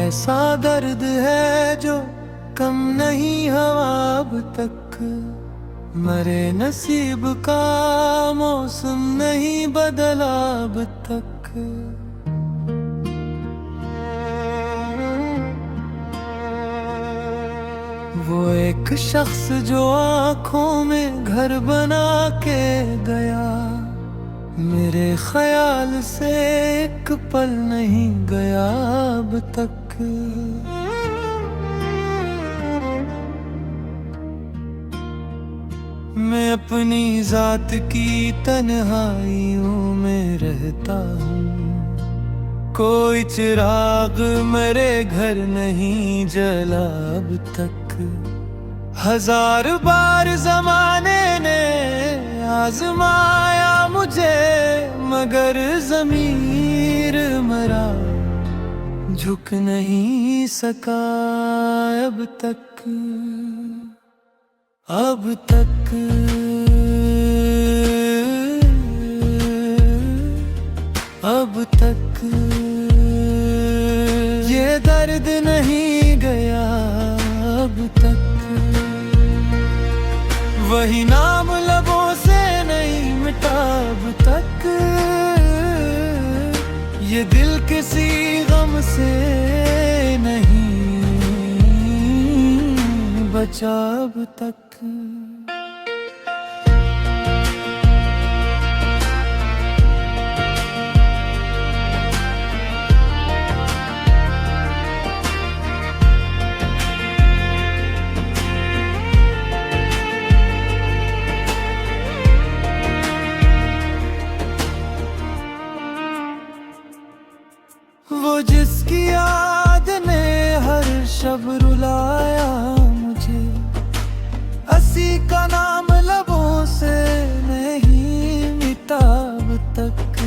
ऐसा दर्द है जो कम नहीं हुआ अब तक। मरे नसीब का मौसम नहीं बदला अब तक। वो एक शख्स जो आँखों में घर बना के गया, मेरे ख्याल से एक पल नहीं गया अब तक। मैं अपनी जात की तन्हाइयों में रहता हूँ, कोई चिराग मेरे घर नहीं जला अब तक। हजार बार जमाने ने आजमाया मुझे, मगर ज़मीर मरा झुक नहीं सका अब तक। अब तक अब तक ये दर्द नहीं गया अब तक। वही नाम लबों से नहीं मिटा अब तक। ये दिल किसी गम से नहीं बचा अब तक। वो जिसकी याद ने हर शब रुलाया मुझे, हंसी का नाम लबों से नहीं मिटा अब तक।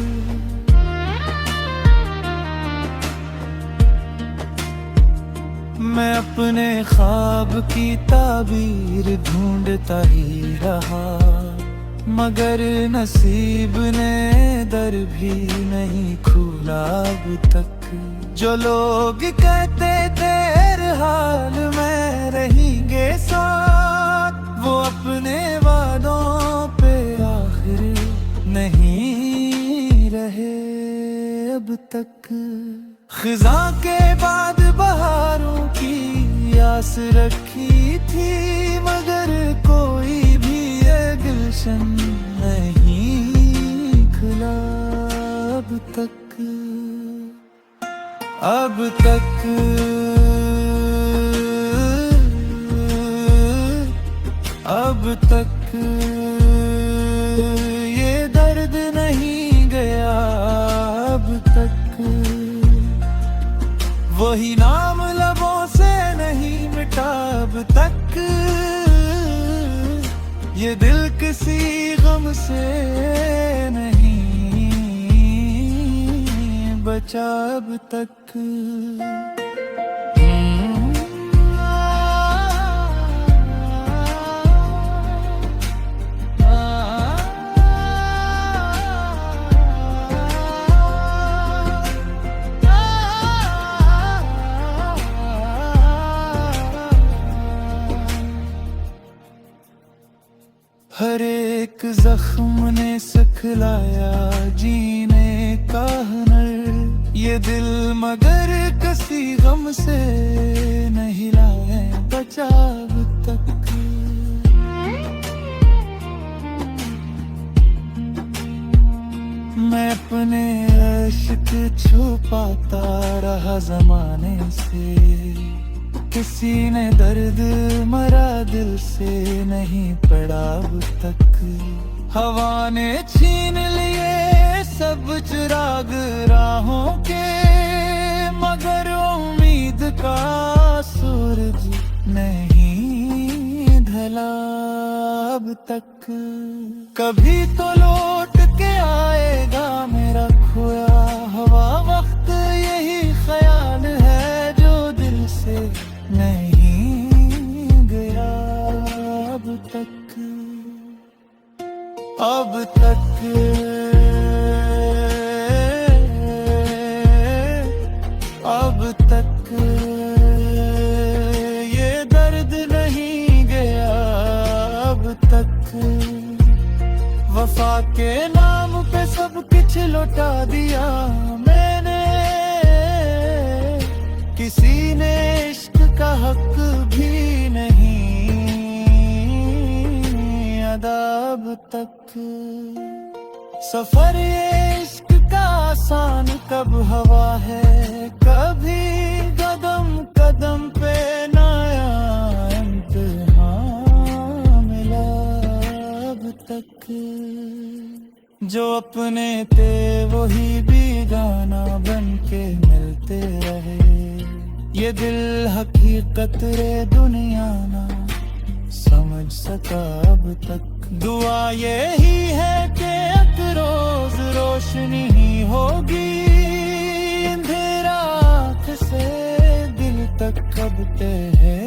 मैं अपने ख्वाब की ताबीर ढूंढता ही रहा, मगर नसीब ने दर भी नहीं खुला अब तक। जो लोग कहते थे हर हाल में रहेंगे साथ, वो अपने वादों पे आखिर नहीं रहे अब तक। खिज़ां के बाद बहारों की आस रखी थी, मगर कोई भी गुलशन नहीं खुला अब तक। अब तक अब तक ये दर्द नहीं गया अब तक। वही नाम लबों से नहीं मिटा अब तक। ये दिल किसी गम से नहीं बचा अब तक। हर एक जख्म ने सिखलाया जीने का हुनर, ये दिल मगर किसी गम से नहीं लाए बचा अब तक। मैं अपने इश्क छुपाता रहा जमाने से, किसी ने दर्द मरा दिल से नहीं पड़ा अब तक। हवा ने छीन लिए सब चिराग राहों के, मगर उम्मीद का सूरज नहीं ढला अब तक। कभी तो लौट के आएगा मेरा खोया हवा वक्त, यही ख्याल है जो दिल से नहीं गया अब तक। अब तक अब तक के नाम पे सब कुछ लौटा दिया मैंने, किसी ने इश्क का हक भी नहीं अदा अब तक। सफर ये इश्क का आसान कब हवा है, कभी कदम कदम पे नया इम्तिहान मिला अब तक। जो अपने थे वही बेगाना बन के मिलते रहे, ये दिल हकीकत रे दुनिया ना समझ सका अब तक। दुआ यही है कि एक रोज रोशनी ही होगी, अंधेरा आँख से दिल तक कब है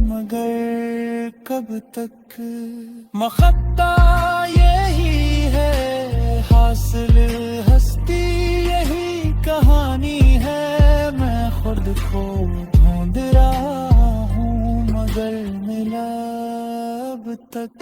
मगर कब तक। मखत्ता यही है, हासिल हस्ती यही कहानी है, मैं खुद को ढूंढ रहा हूँ मगर मिला अब तक।